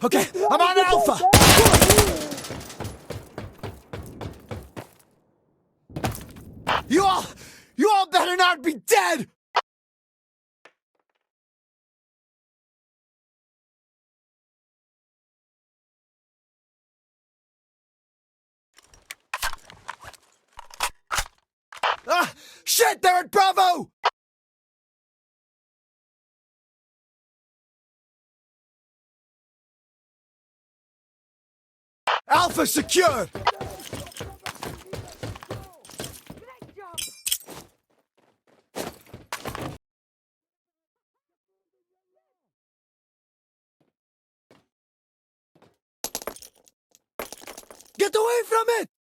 Okay, I'm on Alpha! You all better not be dead! Ah! Shit, they're at Bravo! Alpha secured! Get away from it!